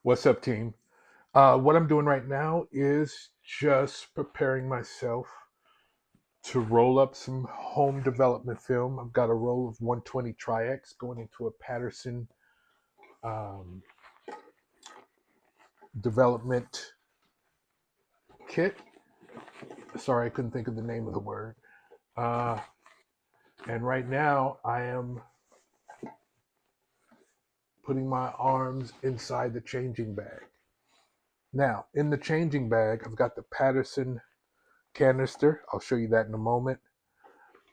What's up, team? What I'm doing right now is just preparing myself to roll up some home development film. I've got a roll of 120 Tri-X going into a Patterson um, development kit. Sorry, I couldn't think of the name of the word. Uh, and right now, I am putting my arms inside the changing bag. Now, in the changing bag, I've got the Patterson canister. I'll show you that in a moment.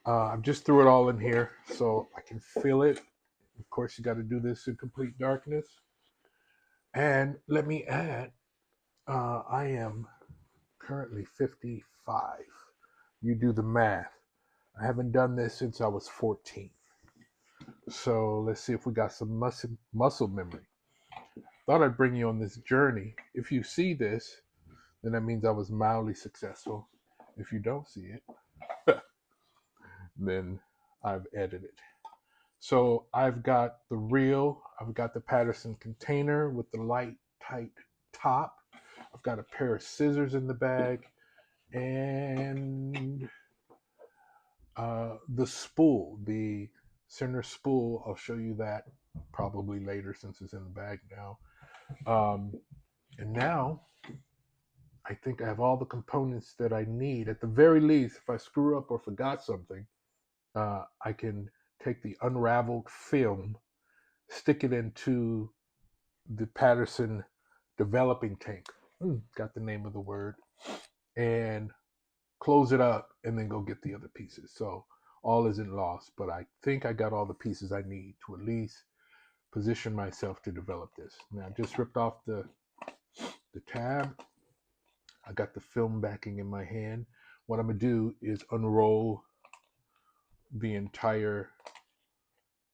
I just threw it all in here so I can feel it. Of course, you got to do this in complete darkness. And let me add, I am currently 55. You do the math. I haven't done this since I was 14. So let's see if we got some muscle memory. Thought I'd bring you on this journey. If you see this, then that means I was mildly successful. If you don't see it, then I've edited. So I've got the reel, I've got the Patterson container with the light tight top. I've got a pair of scissors in the bag and the spool, the center spool. I'll show you that probably later since it's in the bag now. And now I think I have all the components that I need. At the very least, if I screw up or forgot something, I can take the unraveled film, stick it into the Patterson developing tank. Got the name of the word. And close it up and then go get the other pieces. So all isn't lost, but I think I got all the pieces I need to at least position myself to develop this. Now I just ripped off the tab. I got the film backing in my hand. What I'm gonna do is unroll the entire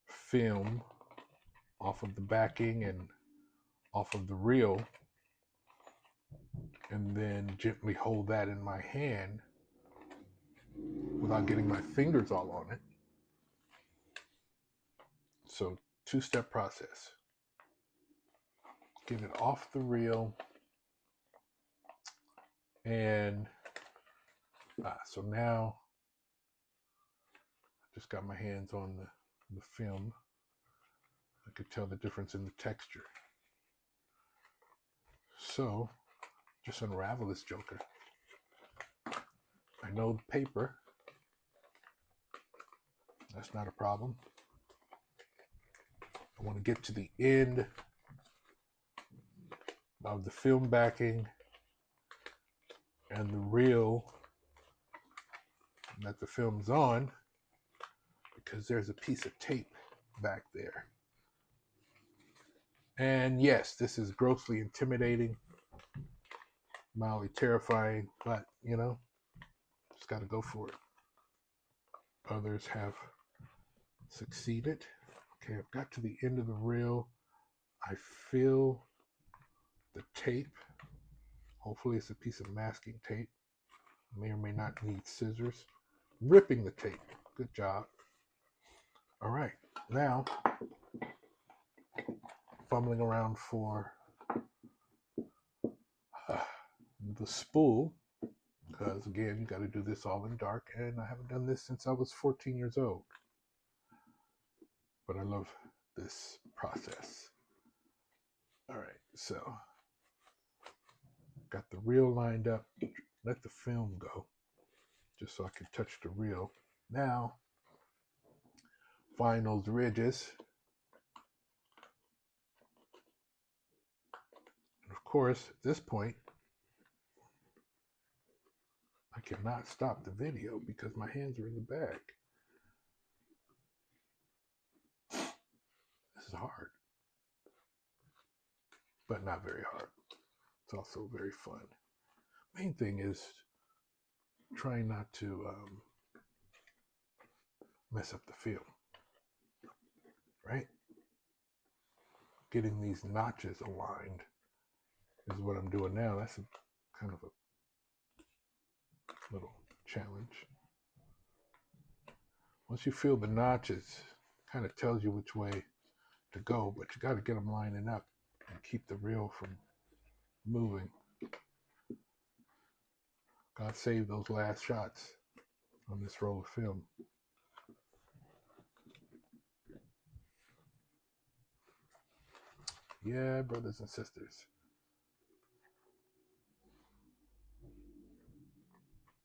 film off of the backing and off of the reel, and then gently hold that in my hand without getting my fingers all on it. So, two-step process. Get it off the reel, and so now I just got my hands on the film. I could tell the difference in the texture. So, just unravel this joker. I know the paper. That's not a problem. I want to get to the end of the film backing and the reel that the film's on, because there's a piece of tape back there. And yes, this is grossly intimidating, mildly terrifying, but just got to go for it. Others have succeeded. Okay, I've got to the end of the reel. I feel the tape. Hopefully it's a piece of masking tape. May or may not need scissors. Ripping the tape. Good job. All right, now fumbling around for the spool, because again, you got to do this all in dark, and I haven't done this since I was 14 years old. But I love this process. All right, so got the reel lined up. Let the film go, just so I can touch the reel. Now, find those ridges. And of course, at this point, I cannot stop the video because my hands are in the bag. This is hard, but not very hard. It's also very fun. Main thing is trying not to mess up the film, right? Getting these notches aligned is what I'm doing now. That's kind of a little challenge. Once you feel the notches, kind of tells you which way to go, but you got to get them lining up. And keep the reel from moving. God save those last shots on this roll of film. Yeah, brothers and sisters.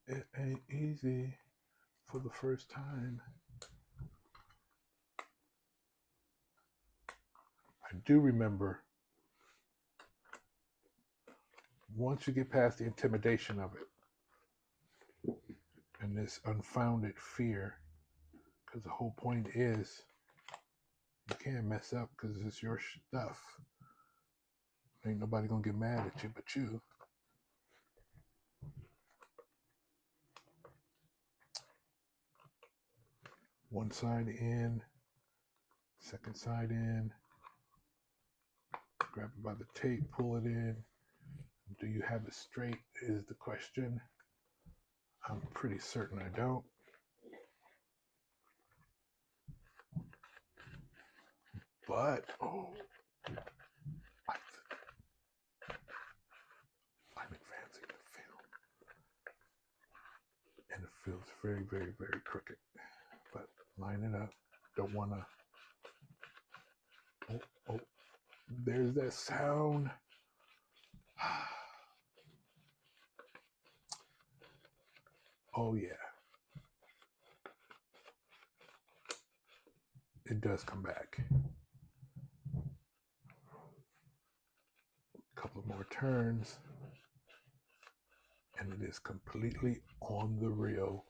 It ain't easy for the first time. I do remember once you get past the intimidation of it and this unfounded fear, because the whole point is you can't mess up because it's your stuff. Ain't nobody gonna get mad at you but you. One side in, second side in. Grab it by the tape, pull it in. Do you have it straight is the question. I'm pretty certain I don't. But, oh, I'm advancing the film. And it feels very, very, very crooked. But line it up. Don't want to. Oh, there's that sound. Oh, yeah. It does come back. A couple of more turns. And it is completely on the reel.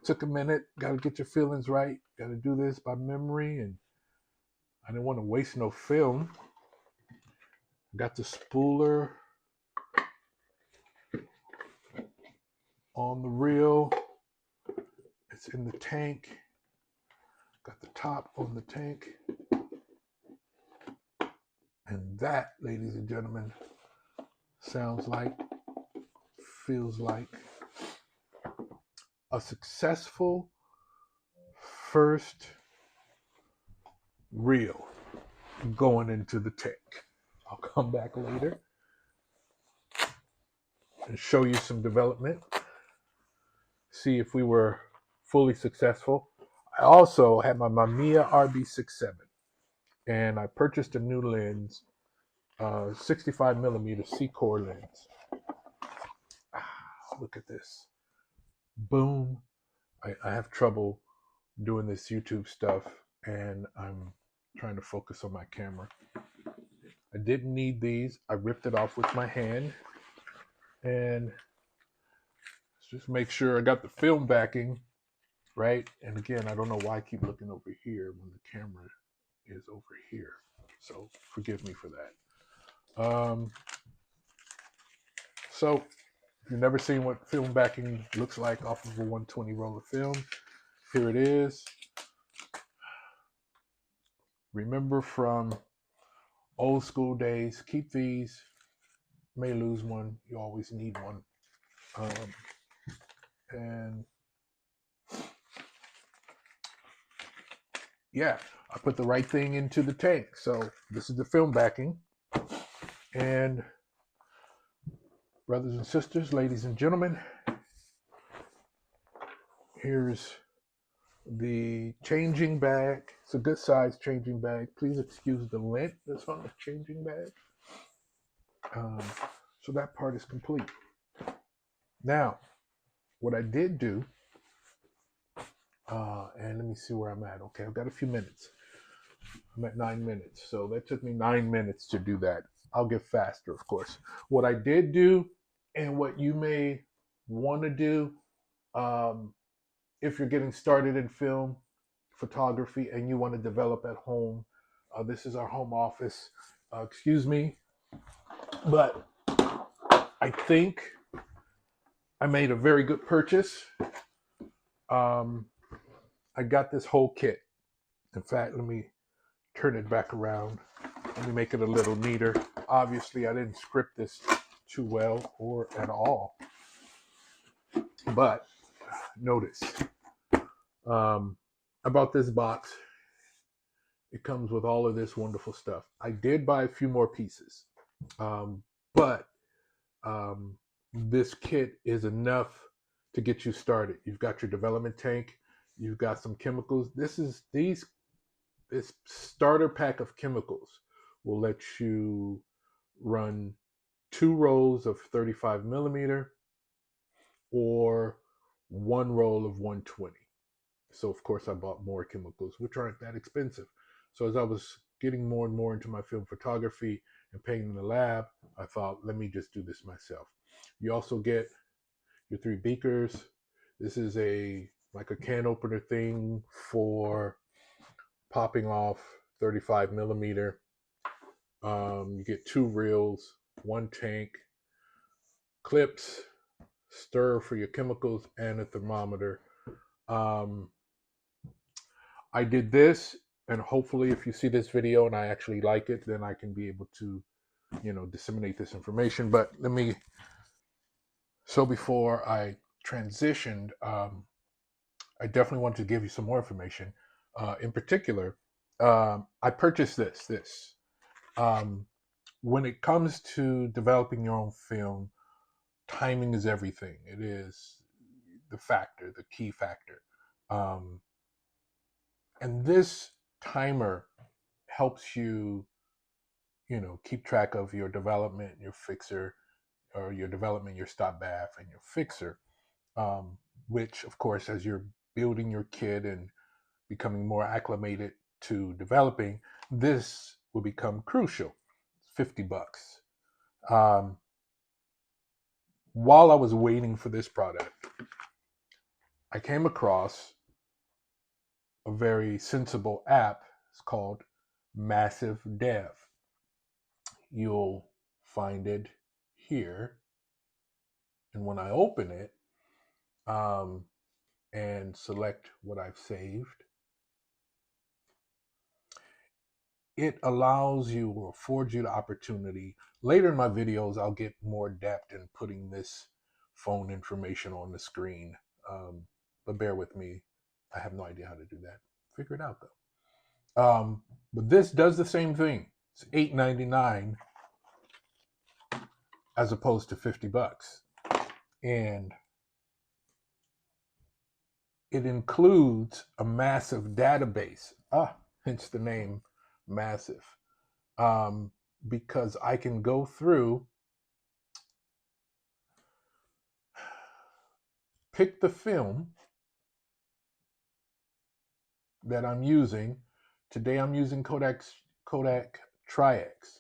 Took a minute. Got to get your feelings right. Got to do this by memory. And I didn't want to waste no film. Got the spooler on the reel. It's in the tank. Got the top on the tank. And that, ladies and gentlemen, sounds like, feels like a successful first reel going into the tank. I'll come back later and show you some development. See if we were fully successful. I also had my Mamiya RB67 and I purchased a new lens, 65 millimeter C-Core lens. Look at this. Boom. I have trouble doing this YouTube stuff and I'm trying to focus on my camera. I didn't need these. I ripped it off with my hand and let's just make sure I got the film backing right. And again, I don't know why I keep looking over here when the camera is over here. So forgive me for that. So if you've never seen what film backing looks like off of a 120 roll of film, here it is. Remember from old school days, keep these. May lose one, you always need one. And yeah, I put the right thing into the tank. So this is the film backing. And brothers and sisters, ladies and gentlemen, here's the changing bag. It's a good size changing bag. Please excuse the lint that's on the changing bag. So that part is complete. Now, what I did do, and let me see where I'm at. Okay, I've got a few minutes. I'm at 9 minutes. So that took me 9 minutes to do that. I'll get faster, of course. What I did do, and what you may want to do, if you're getting started in film photography and you want to develop at home, this is our home office. Excuse me, but I think I made a very good purchase. I got this whole kit. In fact, let me turn it back around. Let me make it a little neater. Obviously, I didn't script this too well or at all. But notice, I bought this box. it comes with all of this wonderful stuff. I did buy a few more pieces, but this kit is enough to get you started. You've got your development tank, you've got some chemicals. This starter pack of chemicals will let you run 2 rolls of 35 millimeter or 1 roll of 120. So of course I bought more chemicals, which aren't that expensive. So as I was getting more and more into my film photography and painting in the lab, I thought, let me just do this myself. You also get your 3 beakers. This is like a can opener thing for popping off 35 millimeter. You get 2 reels, 1 tank, clips, stir for your chemicals, and a thermometer. I did this, and hopefully if you see this video and I actually like it, then I can be able to, disseminate this information. But so before I transitioned, I definitely wanted to give you some more information. In particular, I purchased this. When it comes to developing your own film, timing is everything. It is the key factor. And this timer helps you, keep track of your development, your fixer, or your development, your stop bath, and your fixer, which, of course, as you're building your kit and becoming more acclimated to developing, this will become crucial. It's $50. While I was waiting for this product, I came across a very sensible app. It's called Massive Dev. You'll find it here. And when I open it and select what I've saved, it allows you or affords you the opportunity. Later in my videos, I'll get more depth in putting this phone information on the screen. But bear with me. I have no idea how to do that. Figure it out though. But this does the same thing. It's $8.99 as opposed to $50. And it includes a massive database. Hence the name Massive. Because I can go through, pick the film that I'm using. Today I'm using Kodak Tri-X.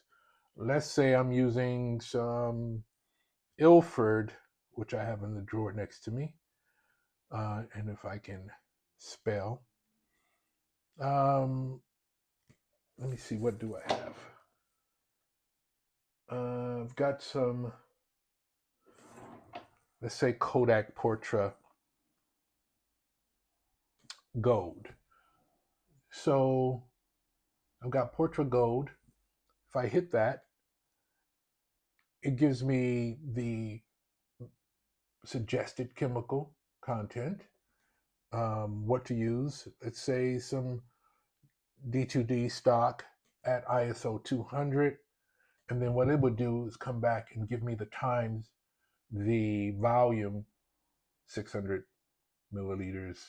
Let's say I'm using some Ilford, which I have in the drawer next to me. And if I can spell, let me see, what do I have? I've got some, let's say Kodak Portra Gold. So I've got Portra Gold. If I hit that, it gives me the suggested chemical content, what to use. Let's say some D2D stock at ISO 200. And then what it would do is come back and give me the times, the volume, 600 milliliters,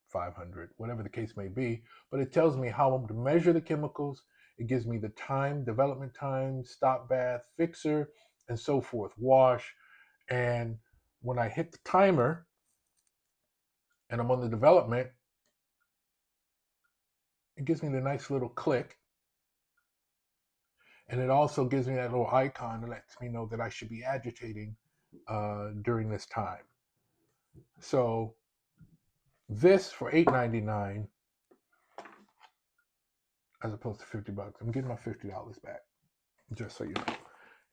500, whatever the case may be. But it tells me how to measure the chemicals. It gives me the time, development time, stop bath, fixer, and so forth, wash. And when I hit the timer and I'm on the development, it gives me the nice little click. And it also gives me that little icon that lets me know that I should be agitating during this time. So this for $8.99 as opposed to $50. I'm getting my $50 back, just so you know.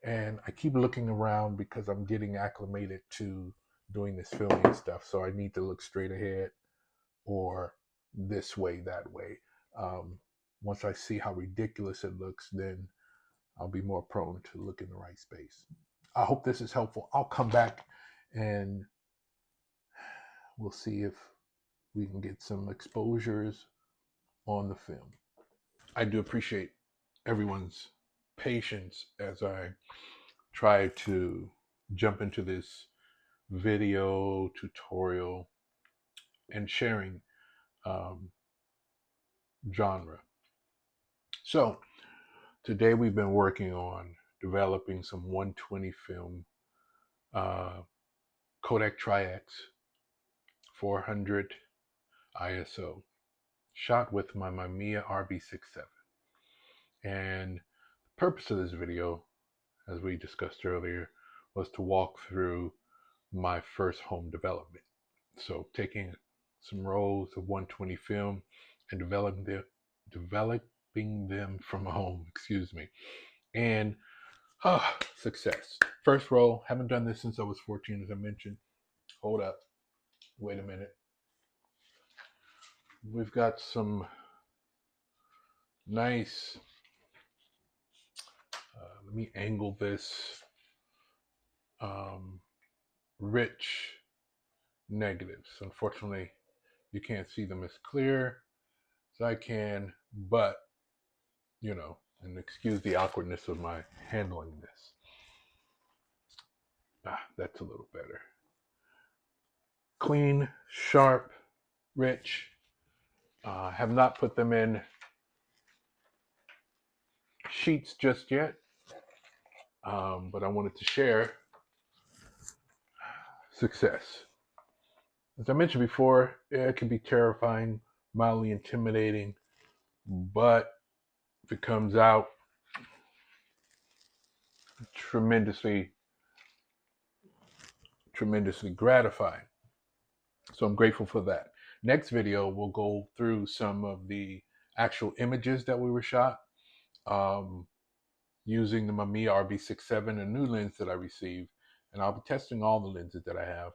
And I keep looking around because I'm getting acclimated to doing this filming stuff. So I need to look straight ahead or this way, that way. Once I see how ridiculous it looks, then I'll be more prone to look in the right space. I hope this is helpful. I'll come back and we'll see if we can get some exposures on the film. I do appreciate everyone's patience as I try to jump into this video tutorial and sharing um, genre. So today we've been working on developing some 120 film uh, Kodak Tri-X 400 ISO shot with my Mamiya RB67. And the purpose of this video, as we discussed earlier, was to walk through my first home development. So taking some rolls of 120 film and developing them from home, and success. First roll, haven't done this since I was 14, as I mentioned. Hold up, wait a minute. We've got some nice, let me angle this, rich negatives. Unfortunately, you can't see them as clear as I can, but and excuse the awkwardness of my handling this. That's a little better. Clean, sharp, rich. Have not put them in sheets just yet, but I wanted to share success. As I mentioned before, it can be terrifying, mildly intimidating, but if it comes out, tremendously gratifying. So I'm grateful for that. Next video, we'll go through some of the actual images that we were shot using the Mamiya RB67, a new lens that I received. And I'll be testing all the lenses that I have.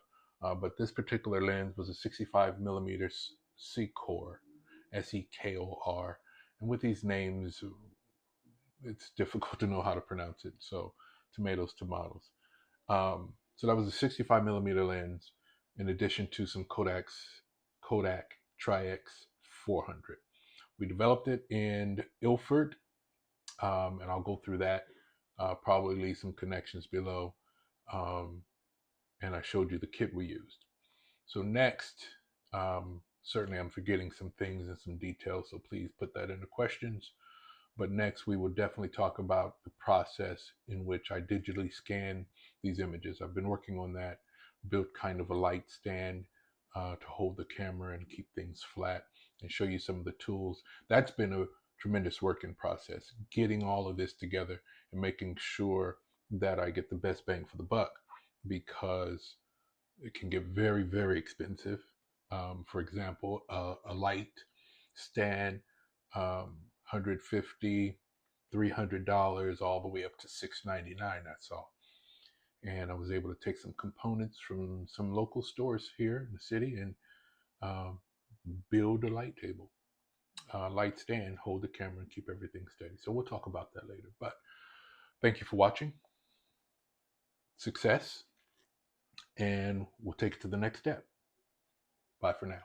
But this particular lens was a 65 millimeters Secor, Sekor. And with these names, it's difficult to know how to pronounce it. So tomatoes. So that was a 65 millimeter lens, in addition to some Kodak Tri-X 400. We developed it in Ilford, and I'll go through that. Probably leave some connections below. And I showed you the kit we used. So next, certainly I'm forgetting some things and some details, so please put that in the questions. But next, we will definitely talk about the process in which I digitally scan these images. I've been working on that, built kind of a light stand to hold the camera and keep things flat, and show you some of the tools. That's been a tremendous working process, getting all of this together and making sure that I get the best bang for the buck, because it can get very, very expensive. For example, a light stand, $150, $300, all the way up to $699. That's all. And I was able to take some components from some local stores here in the city and build a light table, light stand, hold the camera, and keep everything steady. So we'll talk about that later. But thank you for watching. Success. And we'll take it to the next step. Bye for now.